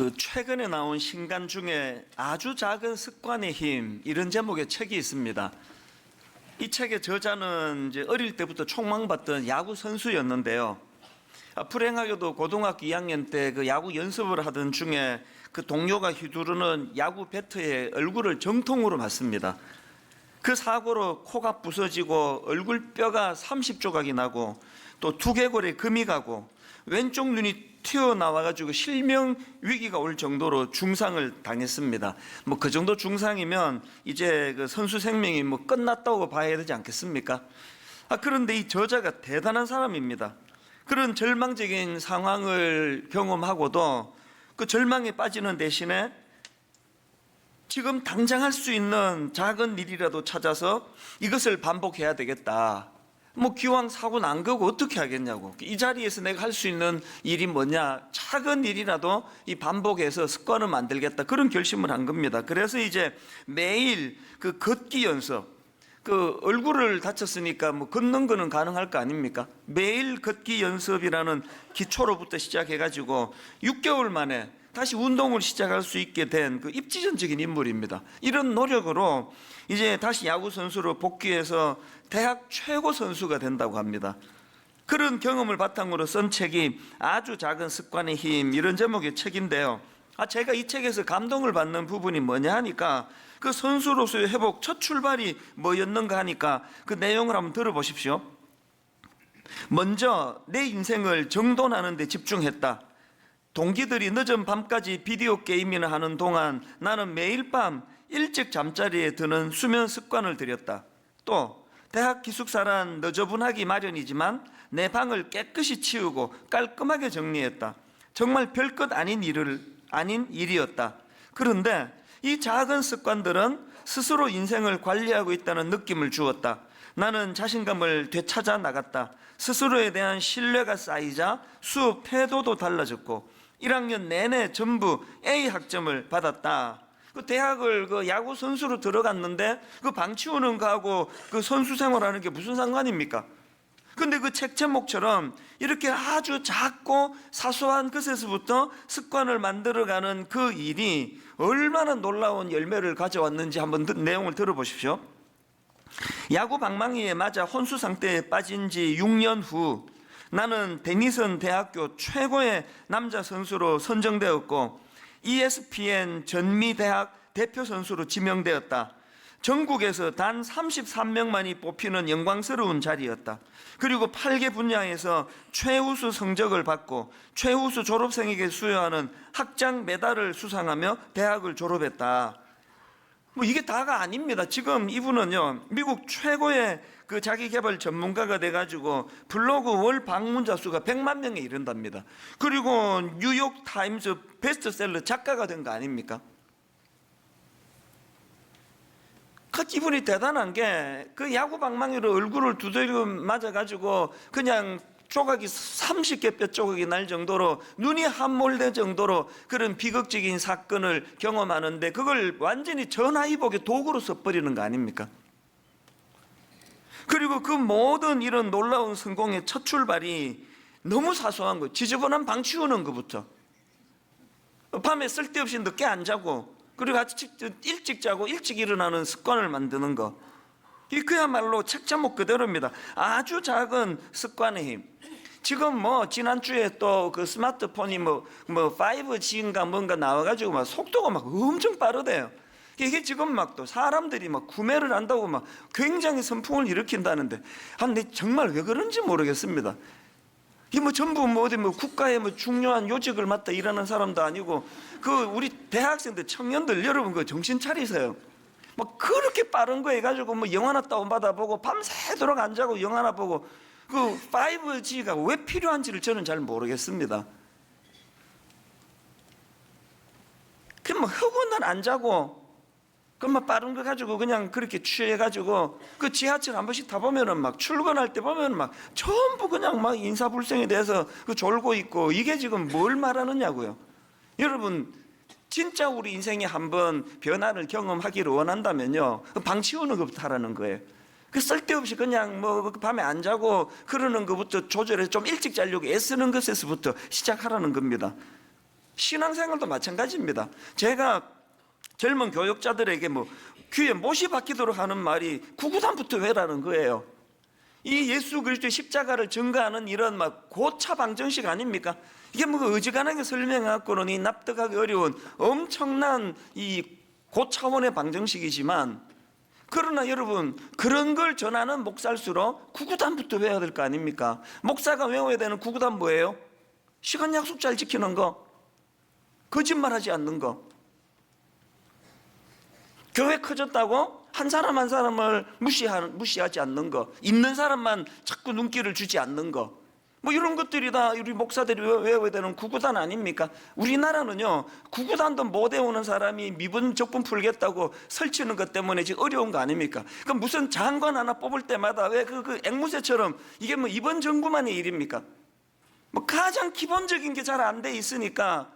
최근에 나온 신간 중에 아주 작은 습관의 힘, 이런 제목의 책이 있습니다. 이 책의 저자는 이제 어릴 때부터 촉망받던 야구 선수였는데요. 불행하게도 고등학교 2학년 때 그 야구 연습을 하던 중에 그 동료가 휘두르는 야구 배트에 얼굴을 정통으로 맞습니다. 그 사고로 코가 부서지고 얼굴 뼈가 30조각이 나고 또 두개골에 금이 가고 왼쪽 눈이 튀어나와가지고 실명 위기가 올 정도로 중상을 당했습니다. 뭐 그 정도 중상이면 이제 그 선수 생명이 뭐 끝났다고 봐야 되지 않겠습니까? 그런데 이 저자가 대단한 사람입니다. 그런 절망적인 상황을 경험하고도 그 절망에 빠지는 대신에 지금 당장 할 수 있는 작은 일이라도 찾아서 이것을 반복해야 되겠다. 뭐 기왕 사고 난 거고 어떻게 하겠냐고. 이 자리에서 내가 할 수 있는 일이 뭐냐, 작은 일이라도 이 반복해서 습관을 만들겠다, 그런 결심을 한 겁니다. 그래서 이제 매일 그 걷기 연습, 그 얼굴을 다쳤으니까 뭐 걷는 거는 가능할 거 아닙니까? 매일 걷기 연습이라는 기초로부터 시작해가지고 6개월 만에 다시 운동을 시작할 수 있게 된 그 입지전적인 인물입니다. 이런 노력으로 이제 다시 야구 선수로 복귀해서 대학 최고 선수가 된다고 합니다. 그런 경험을 바탕으로 쓴 책이 아주 작은 습관의 힘, 이런 제목의 책인데요. 제가 이 책에서 감동을 받는 부분이 뭐냐 하니까 그 선수로서의 회복 첫 출발이 뭐였는가 하니까 그 내용을 한번 들어보십시오. 먼저 내 인생을 정돈하는 데 집중했다. 동기들이 늦은 밤까지 비디오 게임이나 하는 동안 나는 매일 밤 일찍 잠자리에 드는 수면 습관을 들였다. 또 대학 기숙사란 너저분하기 마련이지만 내 방을 깨끗이 치우고 깔끔하게 정리했다. 정말 별것 아닌 일이었다. 그런데 이 작은 습관들은 스스로 인생을 관리하고 있다는 느낌을 주었다. 나는 자신감을 되찾아 나갔다. 스스로에 대한 신뢰가 쌓이자 수업 태도도 달라졌고 1학년 내내 전부 A 학점을 받았다. 그 대학을 그 야구 선수로 들어갔는데 그 방 치우는 거하고 그 선수 생활하는 게 무슨 상관입니까? 근데 그 책 제목처럼 이렇게 아주 작고 사소한 것에서부터 습관을 만들어가는 그 일이 얼마나 놀라운 열매를 가져왔는지 한번 내용을 들어보십시오. 야구 방망이에 맞아 혼수 상태에 빠진 지 6년 후 나는 데니슨 대학교 최고의 남자 선수로 선정되었고 ESPN 전미대학 대표 선수로 지명되었다. 전국에서 단 33명만이 뽑히는 영광스러운 자리였다. 그리고 8개 분야에서 최우수 성적을 받고 최우수 졸업생에게 수여하는 학장 메달을 수상하며 대학을 졸업했다. 뭐 이게 다가 아닙니다. 지금 이분은요, 미국 최고의 그 자기개발 전문가가 돼가지고 블로그 월 방문자 수가 100만 명에 이른답니다. 그리고 뉴욕 타임즈 베스트셀러 작가가 된 거 아닙니까? 이분이 대단한 게 그 야구 방망이로 얼굴을 두드려 맞아가지고 그냥 조각이 30개 뼈 조각이 날 정도로 눈이 함몰될 정도로 그런 비극적인 사건을 경험하는데 그걸 완전히 전화위복의 도구로 써버리는 거 아닙니까? 그리고 그 모든 이런 놀라운 성공의 첫 출발이 너무 사소한 거, 지저분한 방 치우는 것부터, 밤에 쓸데없이 늦게 안 자고 그리고 같이 일찍 자고 일찍 일어나는 습관을 만드는 거, 이 그야말로 책 제목 그대로입니다. 아주 작은 습관의 힘. 지금 뭐 지난주에 또 그 스마트폰이 뭐 5G인가 뭔가 나와가지고 막 속도가 막 엄청 빠르대요. 이게 지금 막 또 사람들이 막 구매를 한다고 막 굉장히 선풍을 일으킨다는데, 근데 정말 왜 그런지 모르겠습니다. 이게 뭐 전부 뭐 어디 뭐 국가의 뭐 중요한 요직을 맡아 일하는 사람도 아니고 그 우리 대학생들, 청년들 여러분 그 정신 차리세요. 뭐 그렇게 빠른 거 해가지고 뭐 영화나 다운받아 보고 밤새도록 안 자고 영화나 보고, 그 5G가 왜 필요한지를 저는 잘 모르겠습니다. 그럼 뭐 허구날 안 자고 그만 빠른 거 가지고 그냥 그렇게 취해가지고 그 지하철 한 번씩 타보면은 막 출근할 때 보면은 막 전부 그냥 막 인사불성에 대해서 그 졸고 있고, 이게 지금 뭘 말하느냐고요. 여러분 진짜 우리 인생에 한번 변화를 경험하기를 원한다면요, 방 치우는 것부터 하라는 거예요. 그 쓸데없이 그냥 뭐 밤에 안 자고 그러는 것부터 조절해서 좀 일찍 자려고 애쓰는 것에서부터 시작하라는 겁니다. 신앙생활도 마찬가지입니다. 제가 젊은 교육자들에게 귀에 못이 박히도록 하는 말이 구구단부터 외라는 거예요. 이 예수 그리스도의 십자가를 증거하는 이런 고차 방정식 아닙니까? 이게 어지간하게 설명해갖고는 이 납득하기 어려운 엄청난 이 고차원의 방정식이지만, 그러나 여러분, 그런 걸 전하는 목사일수록 구구단부터 외워야 될 거 아닙니까? 목사가 외워야 되는 구구단 뭐예요? 시간 약속 잘 지키는 거, 거짓말하지 않는 거. 교회 커졌다고 한 사람 한 사람을 무시하지 않는 거, 있는 사람만 자꾸 눈길을 주지 않는 거, 이런 것들이 다 우리 목사들이 외워야 되는 구구단 아닙니까? 우리나라는요, 구구단도 못 외우는 사람이 미분 적분 풀겠다고 설치는 것 때문에 지금 어려운 거 아닙니까? 그럼 무슨 장관 하나 뽑을 때마다 왜 그 앵무새처럼 이게 이번 정부만의 일입니까? 가장 기본적인 게 잘 안 돼 있으니까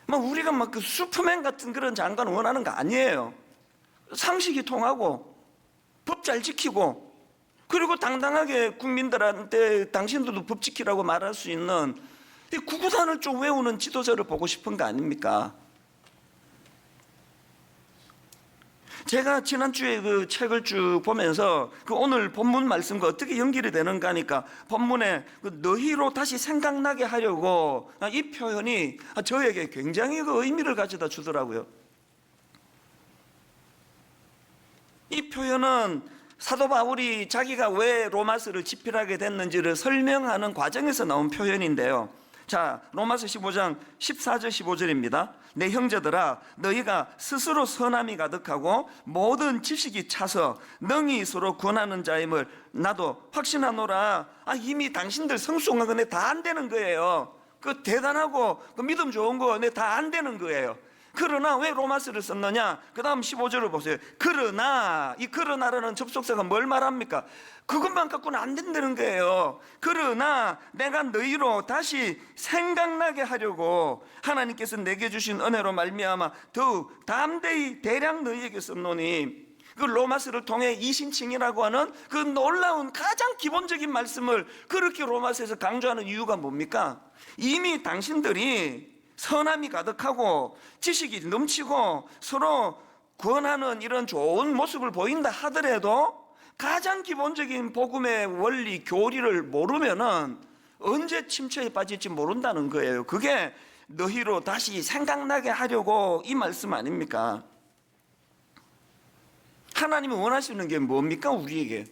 우리가 그 슈퍼맨 같은 그런 장관 원하는 거 아니에요. 상식이 통하고 법 잘 지키고, 그리고 당당하게 국민들한테 당신들도 법 지키라고 말할 수 있는 이 구구단을 좀 외우는 지도자를 보고 싶은 거 아닙니까? 제가 지난주에 그 책을 쭉 보면서 오늘 본문 말씀과 어떻게 연결이 되는가 하니까, 본문에 너희로 다시 생각나게 하려고, 이 표현이 저에게 굉장히 의미를 가져다 주더라고요. 이 표현은 사도 바울이 자기가 왜 로마서를 집필하게 됐는지를 설명하는 과정에서 나온 표현인데요. 자, 로마서 15장 14절 15절입니다. 내 형제들아, 너희가 스스로 선함이 가득하고 모든 지식이 차서 능히 서로 권하는 자임을 나도 확신하노라. 이미 당신들 성숙한 거 다 안 되는 거예요. 그 대단하고 그 믿음 좋은 거 다 안 되는 거예요. 그러나 왜 로마서를 썼느냐? 그 다음 15절을 보세요. 그러나, 이 그러나라는 접속사가 뭘 말합니까? 그것만 갖고는 안 된다는 거예요. 그러나 내가 너희로 다시 생각나게 하려고 하나님께서 내게 주신 은혜로 말미암아 더욱 담대히 대량 너희에게 썼노니, 그 로마서를 통해 이신칭이라고 하는 그 놀라운 가장 기본적인 말씀을 그렇게 로마서에서 강조하는 이유가 뭡니까? 이미 당신들이 선함이 가득하고 지식이 넘치고 서로 권하는 이런 좋은 모습을 보인다 하더라도 가장 기본적인 복음의 원리, 교리를 모르면은 언제 침체에 빠질지 모른다는 거예요. 그게 너희로 다시 생각나게 하려고 이 말씀 아닙니까? 하나님이 원하시는 게 뭡니까? 우리에게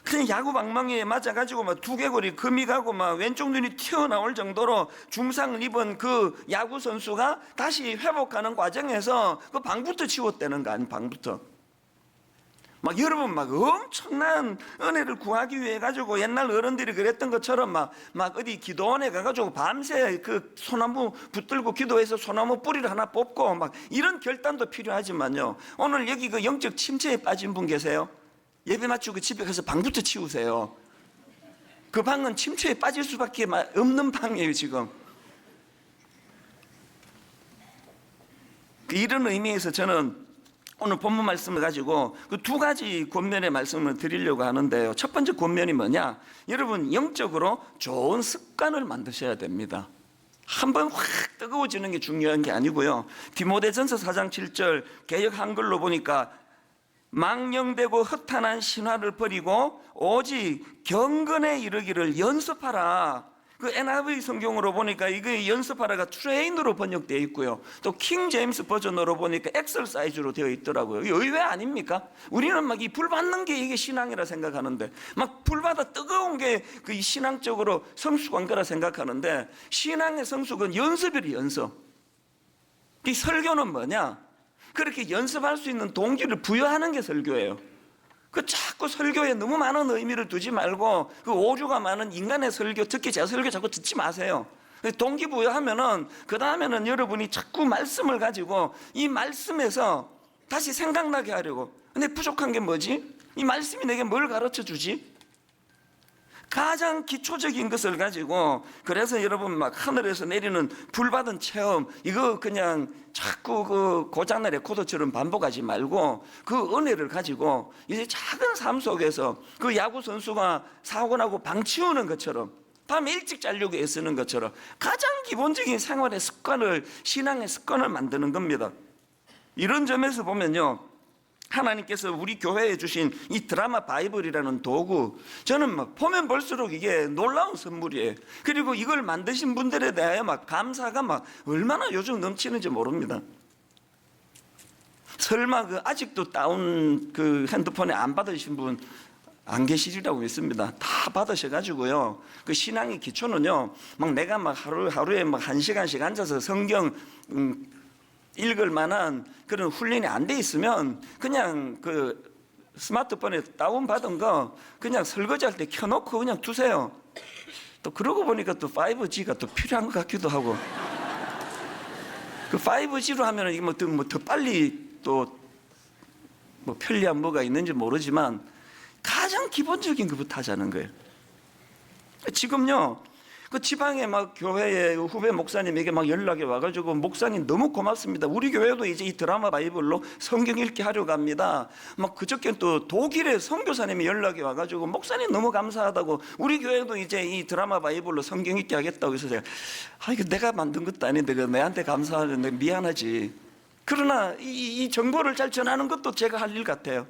그냥 야구 방망이에 맞아가지고 두개골이 금이 가고 왼쪽 눈이 튀어나올 정도로 중상을 입은 그 야구 선수가 다시 회복하는 과정에서 그 방부터 치웠다는 거 아니에요? 방부터 여러분 엄청난 은혜를 구하기 위해 가지고 옛날 어른들이 그랬던 것처럼 어디 기도원에 가가지고 밤새 그 소나무 붙들고 기도해서 소나무 뿌리를 하나 뽑고 이런 결단도 필요하지만요, 오늘 여기 그 영적 침체에 빠진 분 계세요? 예배 마치고 집에 가서 방부터 치우세요. 그 방은 침체에 빠질 수밖에 없는 방이에요 지금. 이런 의미에서 저는 오늘 본문 말씀을 가지고 그 두 가지 권면의 말씀을 드리려고 하는데요. 첫 번째 권면이 뭐냐? 여러분, 영적으로 좋은 습관을 만드셔야 됩니다. 한번 확 뜨거워지는 게 중요한 게 아니고요. 디모데전서 4장 7절 개역 한글로 보니까 망령되고 허탄한 신화를 버리고 오직 경건에 이르기를 연습하라. 그 NIV 성경으로 보니까 이게 연습하라가 트레인으로 번역되어 있고요, 또 킹 제임스 버전으로 보니까 엑설사이즈로 되어 있더라고요. 이게 의외 아닙니까? 우리는 이 불 받는 게 이게 신앙이라 생각하는데, 불 받아 뜨거운 게 그 신앙적으로 성숙한 거라 생각하는데, 신앙의 성숙은 연습이래. 연습. 이 설교는 뭐냐? 그렇게 연습할 수 있는 동기를 부여하는 게 설교예요. 그 자꾸 설교에 너무 많은 의미를 두지 말고 그 오류가 많은 인간의 설교, 특히 제 설교 자꾸 듣지 마세요. 동기부여하면은 그 다음에는 여러분이 자꾸 말씀을 가지고 이 말씀에서 다시 생각나게 하려고. 근데 부족한 게 뭐지? 이 말씀이 내게 뭘 가르쳐 주지? 가장 기초적인 것을 가지고, 그래서 여러분 하늘에서 내리는 불받은 체험, 이거 그냥 자꾸 그 고장난 레코더처럼 반복하지 말고 그 은혜를 가지고 이제 작은 삶 속에서 그 야구 선수가 사고 나고 방 치우는 것처럼 밤에 일찍 자려고 애쓰는 것처럼 가장 기본적인 생활의 습관을, 신앙의 습관을 만드는 겁니다. 이런 점에서 보면요, 하나님께서 우리 교회에 주신 이 드라마 바이블이라는 도구, 저는 막 보면 볼수록 이게 놀라운 선물이에요. 그리고 이걸 만드신 분들에 대하여 막 감사가 막 얼마나 요즘 넘치는지 모릅니다. 설마 그 아직도 다운 그 핸드폰에 안 받으신 분 안 계시리라고 믿습니다. 다 받으셔가지고요, 그 신앙의 기초는요, 막 내가 막 하루에 막 1시간씩 앉아서 성경 읽을 만한 그런 훈련이 안 돼 있으면 그냥 그 스마트폰에 다운받은 거 그냥 설거지할 때 켜놓고 그냥 두세요. 또 그러고 보니까 또 5G가 또 필요한 것 같기도 하고, 그 5G로 하면 이게 더 빨리 또 뭐 편리한 뭐가 있는지 모르지만 가장 기본적인 것부터 하자는 거예요. 지금요, 그 지방에 막 교회에 후배 목사님에게 막 연락이 와가지고, 목사님 너무 고맙습니다. 우리 교회도 이제 이 드라마 바이블로 성경 읽기 하려고 합니다. 막 그저께 또 독일의 선교사님이 연락이 와가지고, 목사님 너무 감사하다고, 우리 교회도 이제 이 드라마 바이블로 성경 읽기 하겠다고 해서 제가, 이거 내가 만든 것도 아닌데 내한테 감사하는데 미안하지. 그러나 이 정보를 잘 전하는 것도 제가 할 일 같아요.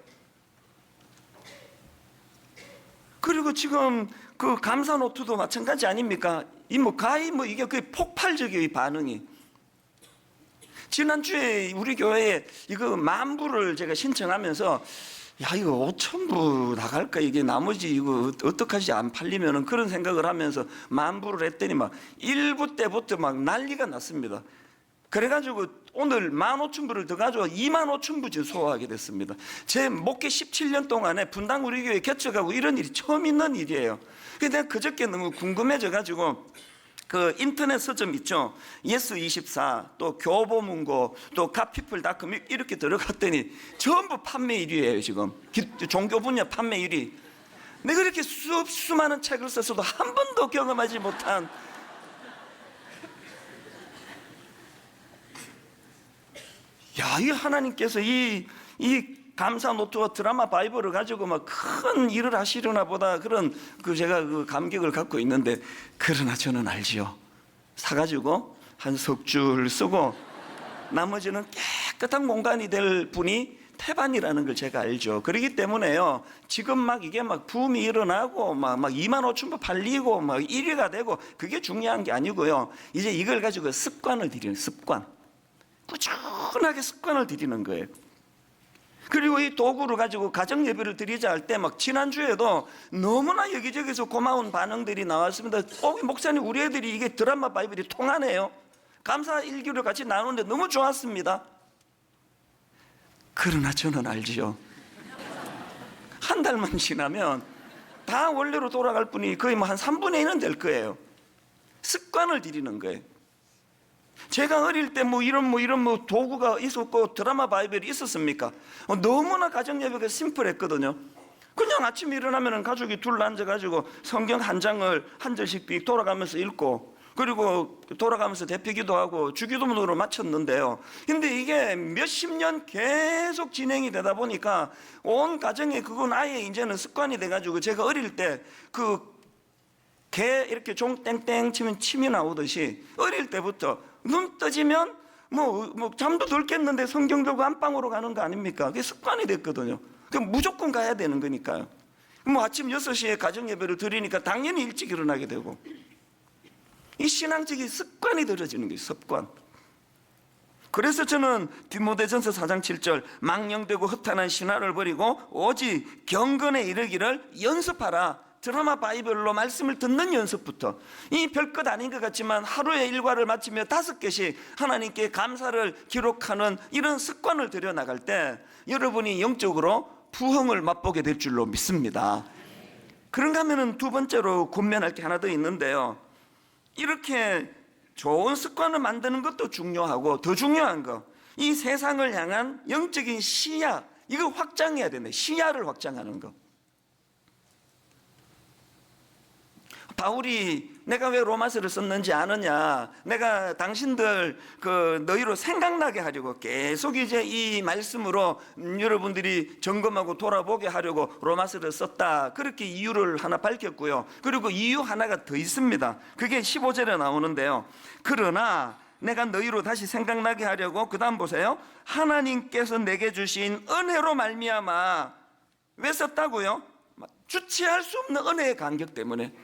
그리고 지금 그 감사 노트도 마찬가지 아닙니까? 이 뭐 가히 뭐 이게 거의 폭발적이에요, 이 반응이. 지난주에 우리 교회에 이거 10,000부를 제가 신청하면서, 야, 이거 5,000부 나갈까? 이게 나머지 이거 어떡하지? 안 팔리면은, 그런 생각을 하면서 10,000부를 했더니 막 1부 때부터 막 난리가 났습니다. 그래가지고 오늘 15,000부를 더 가지고 25,000부 소화하게 됐습니다. 제 목회 17년 동안에 분당 우리 교회 개척하고 이런 일이 처음 있는 일이에요. 근데 내가 그저께 너무 궁금해져가지고 그 인터넷 서점 있죠, 예스24, 또 교보문고, 또 갓피플닷컴 이렇게 들어갔더니 전부 판매 1위예요. 지금 종교 분야 판매 1위. 내가 이렇게 수많은 책을 썼어도 한 번도 경험하지 못한, 야, 이 하나님께서 이 감사 노트와 드라마 바이블을 가지고 막 큰 일을 하시려나 보다, 그런 제가 그 감격을 갖고 있는데, 그러나 저는 알지요. 사가지고 한 석 줄 쓰고 나머지는 깨끗한 공간이 될 분이 태반이라는 걸 제가 알죠. 그렇기 때문에요, 지금 막 이게 막 붐이 일어나고 막 25,000부 팔리고 막 1위가 되고 그게 중요한 게 아니고요. 이제 이걸 가지고 습관을 들이는, 습관. 꾸준하게 습관을 들이는 거예요. 그리고 이 도구를 가지고 가정 예배를 드리자 할 때 막 지난주에도 너무나 여기저기서 고마운 반응들이 나왔습니다. 목사님, 우리 애들이 이게 드라마 바이블이 통하네요. 감사 일기를 같이 나누는데 너무 좋았습니다. 그러나 저는 알지요, 한 달만 지나면 다 원래로 돌아갈 뿐이 거의 뭐 한 3분의 1은 될 거예요. 습관을 들이는 거예요. 제가 어릴 때 이런 도구가 있었고 드라마 바이블이 있었습니까? 너무나 가정 예배가 심플했거든요. 그냥 아침에 일어나면 가족이 둘러 앉아가지고 성경 한 장을 한 절씩 돌아가면서 읽고, 그리고 돌아가면서 대피기도 하고 주기도문으로 마쳤는데요. 근데 이게 몇십 년 계속 진행이 되다 보니까 온 가정에 그건 아예 이제는 습관이 돼가지고, 제가 어릴 때 개 이렇게 종 땡땡 치면 침이 나오듯이 어릴 때부터 눈 떠지면 잠도 덜 깼는데 성경 들고 안방으로 가는 거 아닙니까? 그게 습관이 됐거든요. 그럼 무조건 가야 되는 거니까요. 아침 6시에 가정 예배를 드리니까 당연히 일찍 일어나게 되고, 이 신앙적인 습관이 들어지는 거예요, 습관. 그래서 저는 디모데전서 4장 7절, 망령되고 허탄한 신화를 버리고 오직 경건에 이르기를 연습하라. 드라마 바이블로 말씀을 듣는 연습부터, 이 별것 아닌 것 같지만 하루의 일과를 마치며 5개씩 하나님께 감사를 기록하는 이런 습관을 들여나갈 때 여러분이 영적으로 부흥을 맛보게 될 줄로 믿습니다. 그런가 하면 두 번째로 권면할 게 하나 더 있는데요, 이렇게 좋은 습관을 만드는 것도 중요하고, 더 중요한 거, 이 세상을 향한 영적인 시야, 이거 확장해야 되네. 시야를 확장하는 거. 바울이 내가 왜 로마서를 썼는지 아느냐? 내가 당신들 너희로 생각나게 하려고 계속 이제 이 말씀으로 여러분들이 점검하고 돌아보게 하려고 로마서를 썼다. 그렇게 이유를 하나 밝혔고요. 그리고 이유 하나가 더 있습니다. 그게 15절에 나오는데요. 그러나 내가 너희로 다시 생각나게 하려고, 그 다음 보세요. 하나님께서 내게 주신 은혜로 말미암아. 왜 썼다고요? 주체할 수 없는 은혜의 간격 때문에.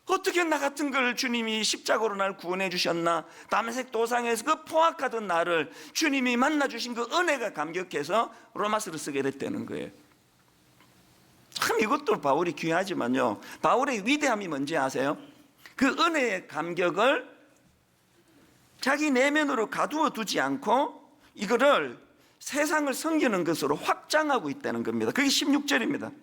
어떻게 나 같은 걸 주님이 십자가로 날 구원해 주셨나? 다메섹 도상에서 그 포악하던 나를 주님이 만나 주신 그 은혜가 감격해서 로마서를 쓰게 됐다는 거예요. 참 이것도 바울이 귀하지만요, 바울의 위대함이 뭔지 아세요? 그 은혜의 감격을 자기 내면으로 가두어 두지 않고 이거를 세상을 섬기는 것으로 확장하고 있다는 겁니다. 그게 16절입니다.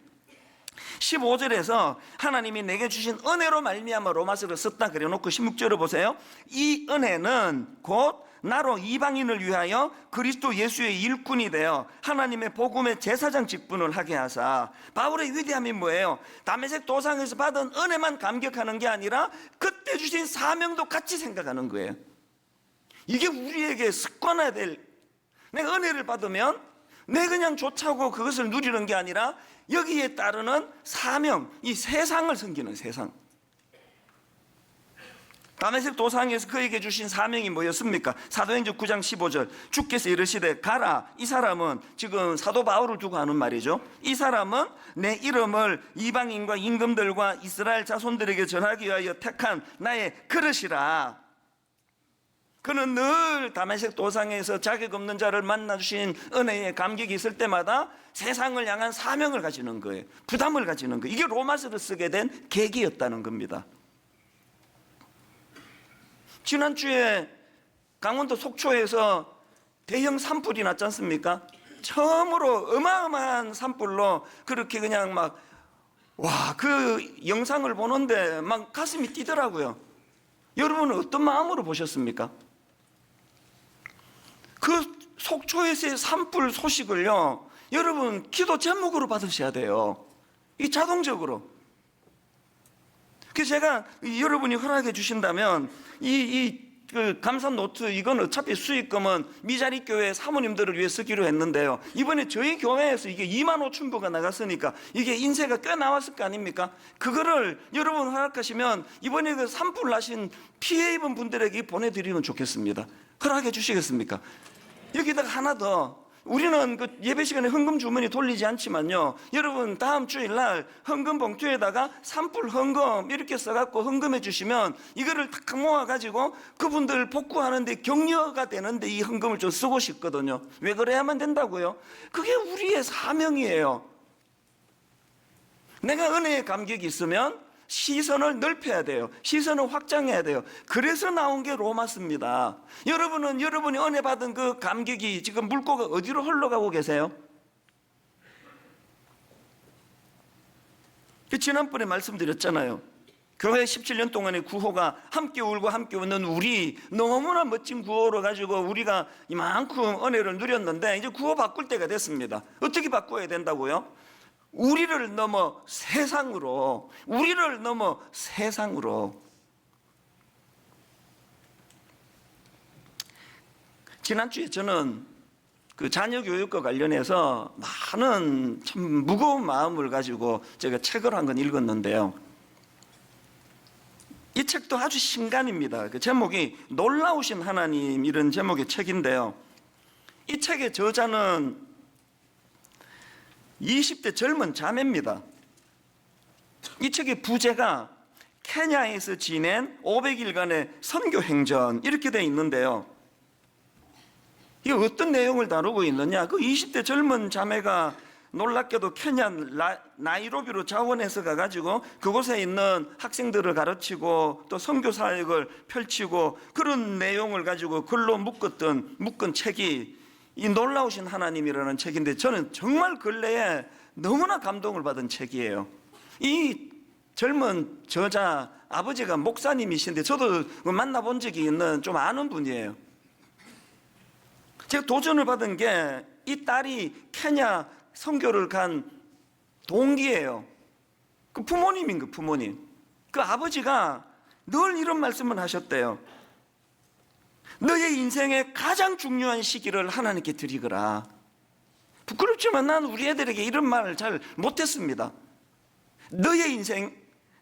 15절에서 하나님이 내게 주신 은혜로 말미암아 로마서를 썼다 그래놓고 16절을 보세요. 이 은혜는 곧 나로 이방인을 위하여 그리스도 예수의 일꾼이 되어 하나님의 복음의 제사장 직분을 하게 하사. 바울의 위대함이 뭐예요? 다메섹 도상에서 받은 은혜만 감격하는 게 아니라 그때 주신 사명도 같이 생각하는 거예요. 이게 우리에게 습관화해야 될, 내가 은혜를 받으면 내 그냥 좋자고 그것을 누리는 게 아니라 여기에 따르는 사명, 이 세상을 섬기는 세상. 다메섹 도상에서 그에게 주신 사명이 뭐였습니까? 사도행전 9장 15절, 주께서 이르시되 가라. 이 사람은, 지금 사도 바울을 두고 하는 말이죠. 이 사람은 내 이름을 이방인과 임금들과 이스라엘 자손들에게 전하기 위하여 택한 나의 그릇이라. 그는 늘 다메섹 도상에서 자격 없는 자를 만나주신 은혜의 감격이 있을 때마다 세상을 향한 사명을 가지는 거예요. 부담을 가지는 거예요. 이게 로마서를 쓰게 된 계기였다는 겁니다. 지난주에 강원도 속초에서 대형 산불이 났지 않습니까? 처음으로 어마어마한 산불로 그렇게 그냥 막, 와, 그 영상을 보는데 막 가슴이 뛰더라고요. 여러분은 어떤 마음으로 보셨습니까? 그 속초에서의 산불 소식을요, 여러분 기도 제목으로 받으셔야 돼요. 이 자동적으로. 그래서 제가 여러분이 허락해 주신다면 그 감사 노트, 이건 어차피 수익금은 미자리 교회 사모님들을 위해 쓰기로 했는데요, 이번에 저희 교회에서 이게 2만 5천 부가 나갔으니까 이게 인쇄가 꽤 나왔을 거 아닙니까? 그거를 여러분 허락하시면 이번에 그 산불 나신 피해 입은 분들에게 보내드리면 좋겠습니다. 허락해 주시겠습니까? 여기다가 하나 더, 우리는 그 예배 시간에 헌금 주머니 돌리지 않지만요, 여러분 다음 주일날 헌금 봉투에다가 산불 헌금 이렇게 써갖고 헌금해 주시면 이거를 탁 모아가지고 그분들 복구하는데 격려가 되는데 이 헌금을 좀 쓰고 싶거든요. 왜 그래야만 된다고요? 그게 우리의 사명이에요. 내가 은혜의 감격이 있으면 시선을 넓혀야 돼요. 시선을 확장해야 돼요. 그래서 나온 게 로마서입니다. 여러분은 여러분이 은혜 받은 그 감격이 지금 물꼬가 어디로 흘러가고 계세요? 지난번에 말씀드렸잖아요. 교회 17년 동안의 구호가 함께 울고 함께 웃는 우리, 너무나 멋진 구호로 가지고 우리가 이만큼 은혜를 누렸는데 이제 구호 바꿀 때가 됐습니다. 어떻게 바꿔야 된다고요? 우리를 넘어 세상으로, 우리를 넘어 세상으로. 지난주에 저는 그 자녀 교육과 관련해서 많은 참 무거운 마음을 가지고 제가 책을 한 권 읽었는데요, 이 책도 아주 신간입니다. 그 제목이 놀라우신 하나님, 이런 제목의 책인데요, 이 책의 저자는 20대 젊은 자매입니다. 이 책의 부제가 케냐에서 지낸 500일간의 선교 행전, 이렇게 되어 있는데요, 이게 어떤 내용을 다루고 있느냐, 그 20대 젊은 자매가 놀랍게도 케냐 나이로비로 자원해서 가가지고 그곳에 있는 학생들을 가르치고 또 선교 사역을 펼치고 그런 내용을 가지고 글로 묶은 책이 이 놀라우신 하나님이라는 책인데, 저는 정말 근래에 너무나 감동을 받은 책이에요. 이 젊은 저자 아버지가 목사님이신데 저도 만나본 적이 있는 좀 아는 분이에요. 제가 도전을 받은 게 이 딸이 케냐 선교를 간 동기예요. 그 부모님인 그 부모님. 그 아버지가 늘 이런 말씀을 하셨대요. 너의 인생의 가장 중요한 시기를 하나님께 드리거라. 부끄럽지만 난 우리 애들에게 이런 말을 잘 못했습니다. 너의 인생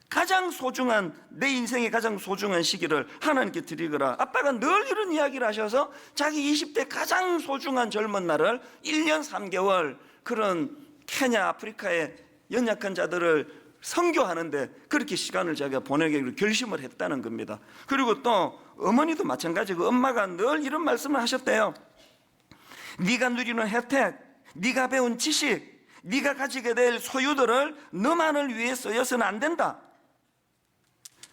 가장 소중한, 내 인생의 가장 소중한 시기를 하나님께 드리거라. 아빠가 늘 이런 이야기를 하셔서 자기 20대 가장 소중한 젊은 날을 1년 3개월 그런 케냐, 아프리카의 연약한 자들을 선교하는데 그렇게 시간을 자기가 보내기로 결심을 했다는 겁니다. 그리고 또 어머니도 마찬가지고 엄마가 늘 이런 말씀을 하셨대요. 네가 누리는 혜택, 네가 배운 지식, 네가 가지게 될 소유들을 너만을 위해 쓰여서는 안 된다.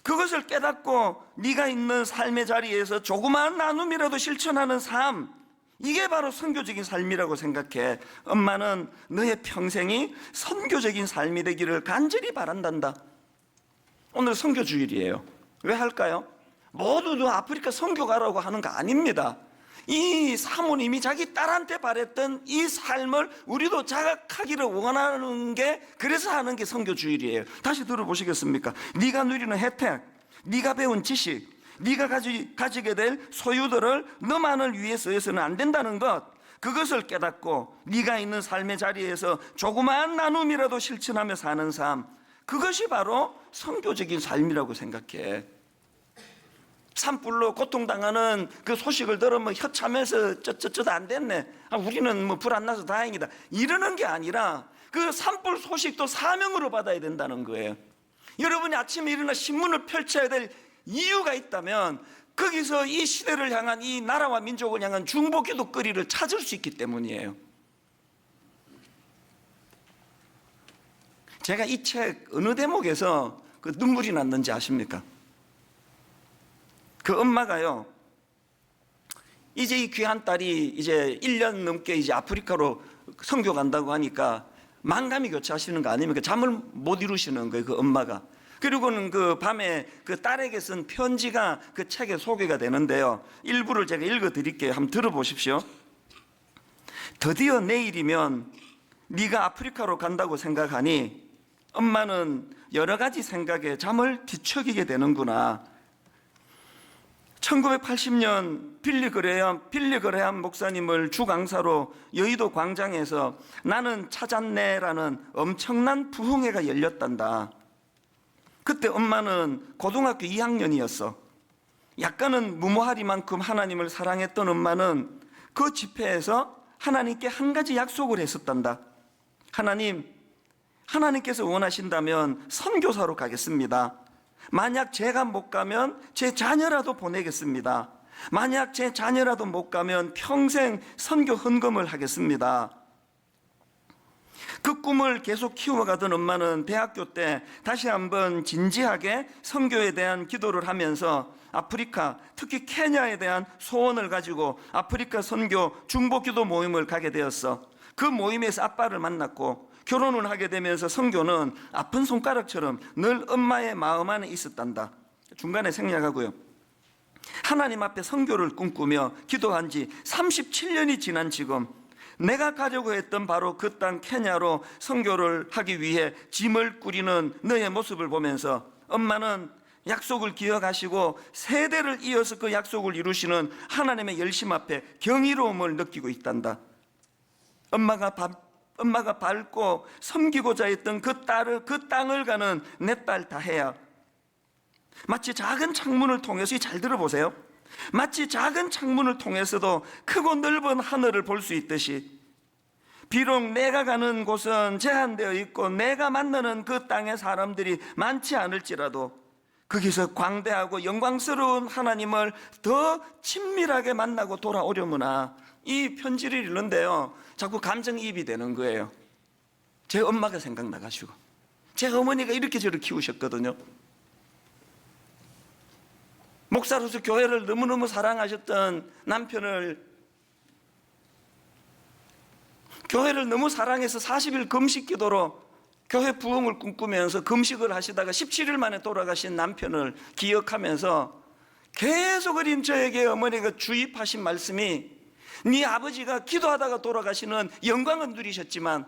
그것을 깨닫고 네가 있는 삶의 자리에서 조그마한 나눔이라도 실천하는 삶, 이게 바로 선교적인 삶이라고 생각해. 엄마는 너의 평생이 선교적인 삶이 되기를 간절히 바란단다. 오늘 선교주일이에요. 왜 할까요? 모두도 아프리카 선교 가라고 하는 거 아닙니다. 이 사모님이 자기 딸한테 바랬던 이 삶을 우리도 자각하기를 원하는 게, 그래서 하는 게 선교주일이에요. 다시 들어보시겠습니까? 네가 누리는 혜택, 네가 배운 지식, 네가 가지게 될 소유들을 너만을 위해 쓰여서는 안 된다는 것, 그것을 깨닫고 네가 있는 삶의 자리에서 조그마한 나눔이라도 실천하며 사는 삶, 그것이 바로 선교적인 삶이라고 생각해. 산불로 고통당하는 그 소식을 들으면 혀차면서 쩌쩌쩌 안 됐네, 우리는 뭐 불 안 나서 다행이다, 이러는 게 아니라 그 산불 소식도 사명으로 받아야 된다는 거예요. 여러분이 아침에 일어나 신문을 펼쳐야 될 이유가 있다면 거기서 이 시대를 향한, 이 나라와 민족을 향한 중보기도 거리를 찾을 수 있기 때문이에요. 제가 이 책 어느 대목에서 그 눈물이 났는지 아십니까? 그 엄마가요, 이제 이 귀한 딸이 이제 1년 넘게 이제 아프리카로 선교 간다고 하니까 만감이 교차하시는 거 아닙니까? 잠을 못 이루시는 거예요, 그 엄마가. 그리고는 그 밤에 그 딸에게 쓴 편지가 그 책에 소개가 되는데요, 일부를 제가 읽어 드릴게요. 한번 들어보십시오. 드디어 내일이면 네가 아프리카로 간다고 생각하니 엄마는 여러 가지 생각에 잠을 뒤척이게 되는구나. 1980년 빌리 그레함 목사님을 주강사로 여의도 광장에서 나는 찾았네라는 엄청난 부흥회가 열렸단다. 그때 엄마는 고등학교 2학년이었어. 약간은 무모하리만큼 하나님을 사랑했던 엄마는 그 집회에서 하나님께 한 가지 약속을 했었단다. 하나님께서 원하신다면 선교사로 가겠습니다. 만약 제가 못 가면 제 자녀라도 보내겠습니다. 만약 제 자녀라도 못 가면 평생 선교 헌금을 하겠습니다. 그 꿈을 계속 키워가던 엄마는 대학교 때 다시 한번 진지하게 선교에 대한 기도를 하면서 아프리카, 특히 케냐에 대한 소원을 가지고 아프리카 선교 중보기도 모임을 가게 되었어. 그 모임에서 아빠를 만났고 결혼을 하게 되면서 선교는 아픈 손가락처럼 늘 엄마의 마음 안에 있었단다. 중간에 생략하고요. 하나님 앞에 선교를 꿈꾸며 기도한 지 37년이 지난 지금 내가 가려고 했던 바로 그 땅 케냐로 선교를 하기 위해 짐을 꾸리는 너의 모습을 보면서 엄마는 약속을 기억하시고 세대를 이어서 그 약속을 이루시는 하나님의 열심 앞에 경이로움을 느끼고 있단다. 엄마가 밟고 섬기고자 했던 그 땅을 가는 내 딸 다혜야, 마치 작은 창문을 통해서, 잘 들어보세요, 마치 작은 창문을 통해서도 크고 넓은 하늘을 볼 수 있듯이 비록 내가 가는 곳은 제한되어 있고 내가 만나는 그 땅의 사람들이 많지 않을지라도 거기서 광대하고 영광스러운 하나님을 더 친밀하게 만나고 돌아오려무나. 이 편지를 읽는데요, 자꾸 감정이입이 되는 거예요. 제 엄마가 생각나가지고. 제 어머니가 이렇게 저를 키우셨거든요. 목사로서 교회를 너무너무 사랑하셨던 남편을, 교회를 너무 사랑해서 40일 금식 기도로 교회 부흥을 꿈꾸면서 금식을 하시다가 17일 만에 돌아가신 남편을 기억하면서 계속 어린 저에게 어머니가 주입하신 말씀이, 네 아버지가 기도하다가 돌아가시는 영광은 누리셨지만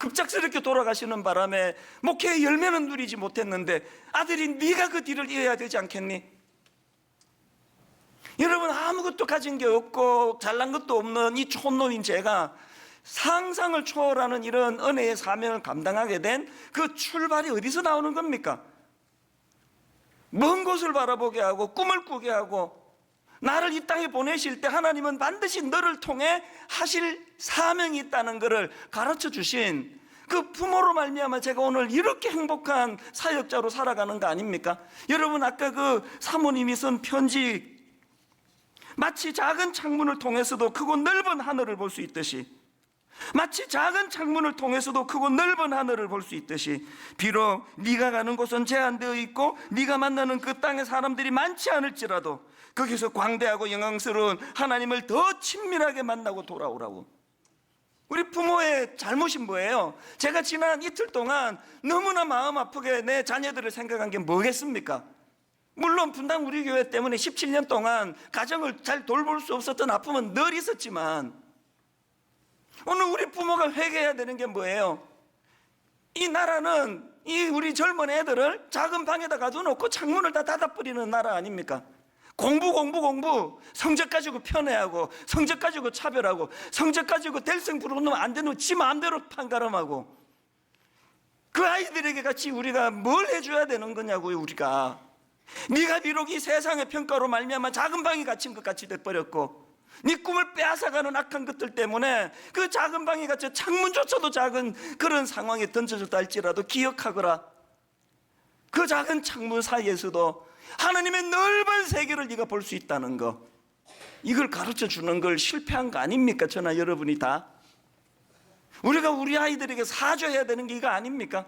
급작스럽게 돌아가시는 바람에 목회의 열매는 누리지 못했는데 아들이 네가 그 뒤를 이어야 되지 않겠니? 여러분, 아무것도 가진 게 없고 잘난 것도 없는 이 촌놈인 제가 상상을 초월하는 이런 은혜의 사명을 감당하게 된 그 출발이 어디서 나오는 겁니까? 먼 곳을 바라보게 하고 꿈을 꾸게 하고 나를 이 땅에 보내실 때 하나님은 반드시 너를 통해 하실 사명이 있다는 것을 가르쳐 주신 그 부모로 말미암아 제가 오늘 이렇게 행복한 사역자로 살아가는 거 아닙니까? 여러분, 아까 그 사모님이 쓴 편지, 마치 작은 창문을 통해서도 크고 넓은 하늘을 볼 수 있듯이, 마치 작은 창문을 통해서도 크고 넓은 하늘을 볼 수 있듯이, 비록 네가 가는 곳은 제한되어 있고 네가 만나는 그 땅의 사람들이 많지 않을지라도 거기서 광대하고 영광스러운 하나님을 더 친밀하게 만나고 돌아오라고. 우리 부모의 잘못이 뭐예요? 제가 지난 이틀 동안 너무나 마음 아프게 내 자녀들을 생각한 게 뭐겠습니까? 물론 분당 우리 교회 때문에 17년 동안 가정을 잘 돌볼 수 없었던 아픔은 늘 있었지만 오늘 우리 부모가 회개해야 되는 게 뭐예요? 이 나라는 이 우리 젊은 애들을 작은 방에다 가둬놓고 창문을 다 닫아버리는 나라 아닙니까? 공부 성적 가지고 편애하고 성적 가지고 차별하고 성적 가지고 될성 부르면 안 되는 지 마음대로 판가름하고, 그 아이들에게 같이 우리가 뭘 해줘야 되는 거냐고요. 우리가 네가 비록 이 세상의 평가로 말미암아 작은 방에 갇힌 것 같이 돼버렸고 네 꿈을 빼앗아가는 악한 것들 때문에 그 작은 방에 갇혀 창문조차도 작은 그런 상황에 던져졌다 할지라도 기억하거라. 그 작은 창문 사이에서도 하나님의 넓은 세계를 네가 볼 수 있다는 거, 이걸 가르쳐 주는 걸 실패한 거 아닙니까? 저나 여러분이 다. 우리가 우리 아이들에게 사줘야 되는 게 이거 아닙니까?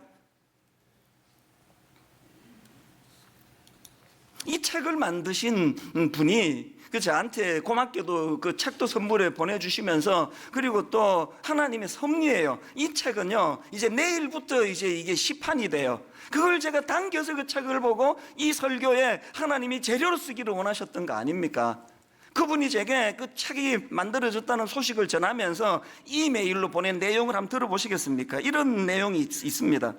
이 책을 만드신 분이 저한테 고맙게도 그 책도 선물에 보내주시면서, 그리고 또 하나님의 섭리예요. 이 책은요 이제 내일부터 이제 이게 시판이 돼요. 그걸 제가 당겨서 그 책을 보고 이 설교에 하나님이 재료로 쓰기를 원하셨던 거 아닙니까? 그분이 제게 그 책이 만들어졌다는 소식을 전하면서 이메일로 보낸 내용을 한번 들어보시겠습니까? 이런 내용이 있습니다.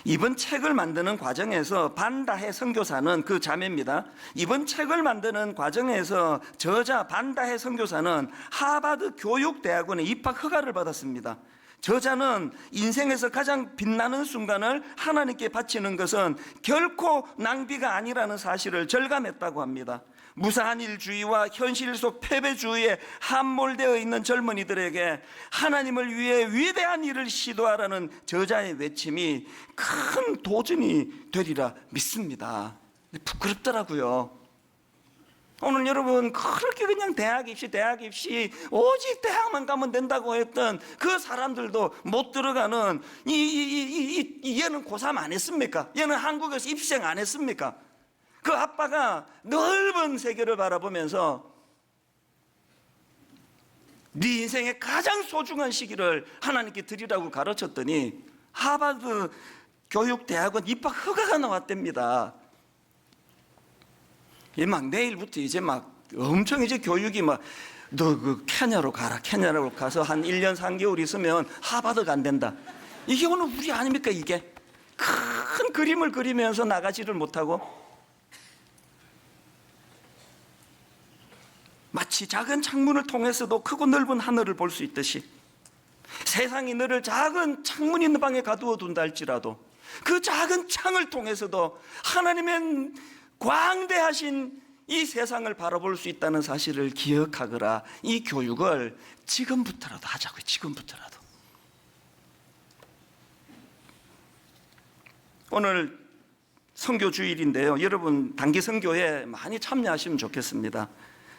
이번 책을 만드는 과정에서 반다해 선교사는, 그 자매입니다. 이번 책을 만드는 과정에서 저자 반다해 선교사는 하버드 교육대학원에 입학 허가를 받았습니다. 저자는 인생에서 가장 빛나는 순간을 하나님께 바치는 것은 결코 낭비가 아니라는 사실을 절감했다고 합니다. 무사한 일주의와 현실 속 패배주의에 함몰되어 있는 젊은이들에게 하나님을 위해 위대한 일을 시도하라는 저자의 외침이 큰 도전이 되리라 믿습니다. 부끄럽더라고요. 오늘 여러분, 그렇게 그냥 대학 입시 오직 대학만 가면 된다고 했던 그 사람들도 못 들어가는 얘는 고3 안 했습니까? 얘는 한국에서 입시생 안 했습니까? 그 아빠가 넓은 세계를 바라보면서 네 인생의 가장 소중한 시기를 하나님께 드리라고 가르쳤더니 하버드 교육대학원 입학 허가가 나왔답니다. 막 내일부터 이제 막 엄청 이제 교육이 막 너 그 케냐로 가라. 케냐로 가서 한 1년 3개월 있으면 하버드가 안 된다. 이게 오늘 우리 아닙니까? 이게 큰 그림을 그리면서 나가지를 못하고 마치 작은 창문을 통해서도 크고 넓은 하늘을 볼 수 있듯이 세상이 너를 작은 창문 있는 방에 가두어 둔다 할지라도 그 작은 창을 통해서도 하나님의 광대하신 이 세상을 바라볼 수 있다는 사실을 기억하거라. 이 교육을 지금부터라도 하자고요. 지금부터라도. 오늘 선교 주일인데요. 여러분 단기 선교에 많이 참여하시면 좋겠습니다.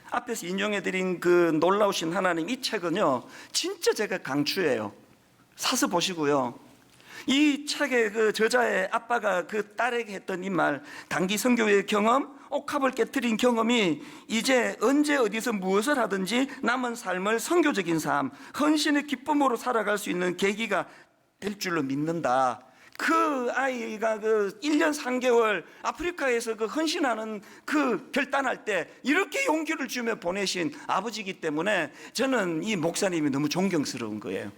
앞에서 인용해드린 그 놀라우신 하나님, 이 책은요 진짜 제가 강추해요. 사서 보시고요. 이 책의 그 저자의 아빠가 그 딸에게 했던 이 말, 단기 선교의 경험, 옥합을 깨뜨린 경험이 이제 언제 어디서 무엇을 하든지 남은 삶을 선교적인 삶, 헌신의 기쁨으로 살아갈 수 있는 계기가 될 줄로 믿는다. 그 아이가 그 1년 3개월 아프리카에서 그 헌신하는 그 결단할 때 이렇게 용기를 주며 보내신 아버지이기 때문에 저는 이 목사님이 너무 존경스러운 거예요.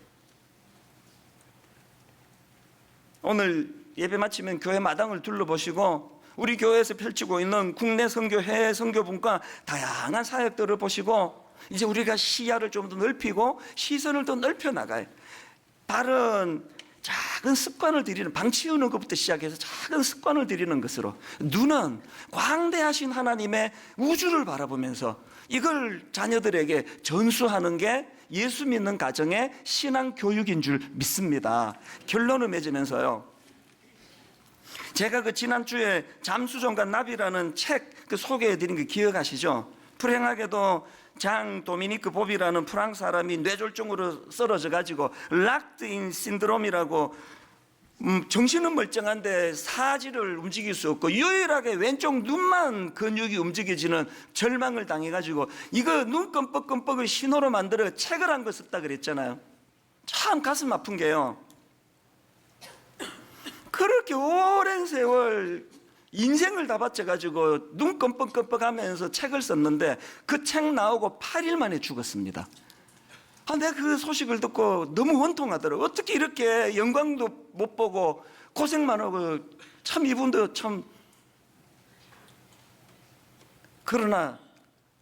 오늘 예배 마치면 교회 마당을 둘러보시고 우리 교회에서 펼치고 있는 국내 선교, 해외 선교분과 다양한 사역들을 보시고 이제 우리가 시야를 좀 더 넓히고 시선을 더 넓혀 나가요. 바른 작은 습관을 들이는, 방 치우는 것부터 시작해서 작은 습관을 들이는 것으로 눈은 광대하신 하나님의 우주를 바라보면서 이걸 자녀들에게 전수하는 게 예수 믿는 가정의 신앙 교육인 줄 믿습니다. 결론을 맺으면서요, 제가 그 지난주에 잠수정과 나비라는 책 그 소개해드린 거 기억하시죠? 불행하게도 장 도미니크 보비라는 프랑스 사람이 뇌졸중으로 쓰러져 가지고 락드인 신드롬이라고 정신은 멀쩡한데 사지를 움직일 수 없고 유일하게 왼쪽 눈만 근육이 움직여지는 절망을 당해 가지고 이거 눈 끔뻑끔뻑을 신호로 만들어 책을 한 거 썼다 그랬잖아요. 참 가슴 아픈 게요, 그렇게 오랜 세월 인생을 다 바쳐가지고 눈 끔뻑끔뻑하면서 책을 썼는데 그 책 나오고 8일 만에 죽었습니다. 내가 그 소식을 듣고 너무 원통하더라고요. 어떻게 이렇게 영광도 못 보고 고생만 하고, 참 이분도 참. 그러나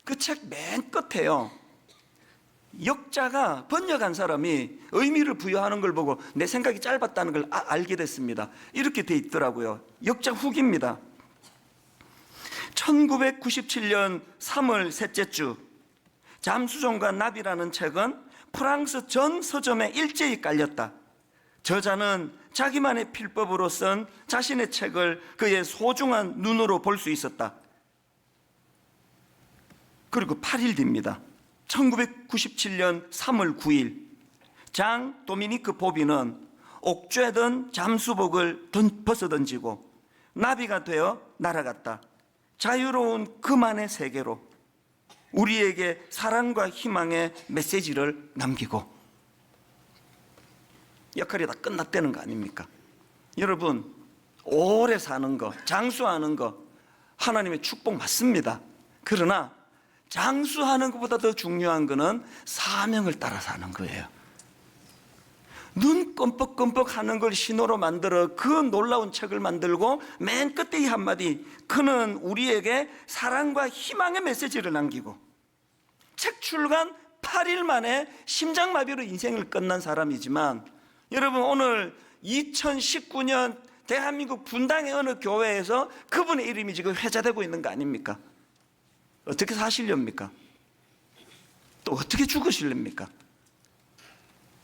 그 책 맨 끝에요, 역자가 번역한 사람이 의미를 부여하는 걸 보고 내 생각이 짧았다는 걸 알게 됐습니다. 이렇게 돼 있더라고요. 역자 후기입니다. 1997년 3월 셋째 주, 잠수정과 나비라는 책은 프랑스 전 서점에 일제히 깔렸다. 저자는 자기만의 필법으로 쓴 자신의 책을 그의 소중한 눈으로 볼 수 있었다. 그리고 8일 뒤입니다. 1997년 3월 9일, 장 도미니크 보비는 옥죄던 잠수복을 벗어던지고 나비가 되어 날아갔다. 자유로운 그만의 세계로 우리에게 사랑과 희망의 메시지를 남기고. 역할이 다 끝났다는 거 아닙니까? 여러분, 오래 사는 거, 장수하는 거 하나님의 축복 맞습니다. 그러나 장수하는 것보다 더 중요한 것은 사명을 따라 사는 거예요. 눈 끔뻑끔뻑 하는 걸 신호로 만들어 그 놀라운 책을 만들고 맨 끝에 이 한마디, 그는 우리에게 사랑과 희망의 메시지를 남기고. 책 출간 8일 만에 심장마비로 인생을 끝난 사람이지만, 여러분 오늘 2019년 대한민국 분당의 어느 교회에서 그분의 이름이 지금 회자되고 있는 거 아닙니까? 어떻게 사시렵니까? 또 어떻게 죽으시렵니까?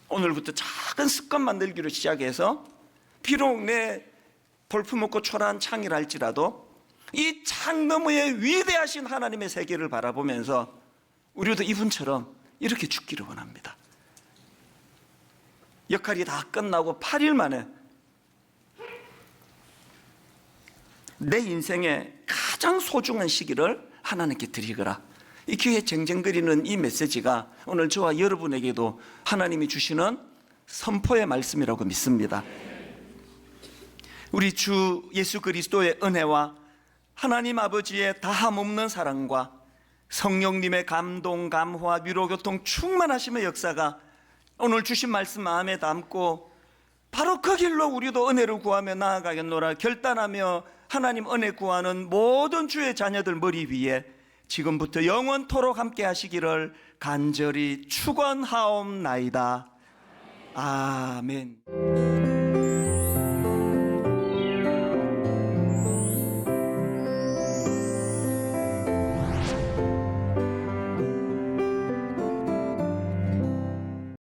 오늘부터 작은 습관 만들기로 시작해서 비록 내 볼품없고 초라한 창이랄지라도 이 창 너머에 위대하신 하나님의 세계를 바라보면서 우리도 이분처럼 이렇게 죽기를 원합니다. 역할이 다 끝나고 8일 만에 내 인생의 가장 소중한 시기를 하나님께 드리거라. 이 교회 쟁쟁거리는 이 메시지가 오늘 저와 여러분에게도 하나님이 주시는 선포의 말씀이라고 믿습니다. 우리 주 예수 그리스도의 은혜와 하나님 아버지의 다함없는 사랑과 성령님의 감동, 감화, 위로, 교통, 충만하심의 역사가 오늘 주신 말씀 마음에 담고 바로 그 길로 우리도 은혜를 구하며 나아가겠노라 결단하며 하나님 은혜 구하는 모든 주의 자녀들 머리 위에 지금부터 영원토록 함께 하시기를 간절히 축원하옵나이다. 아멘.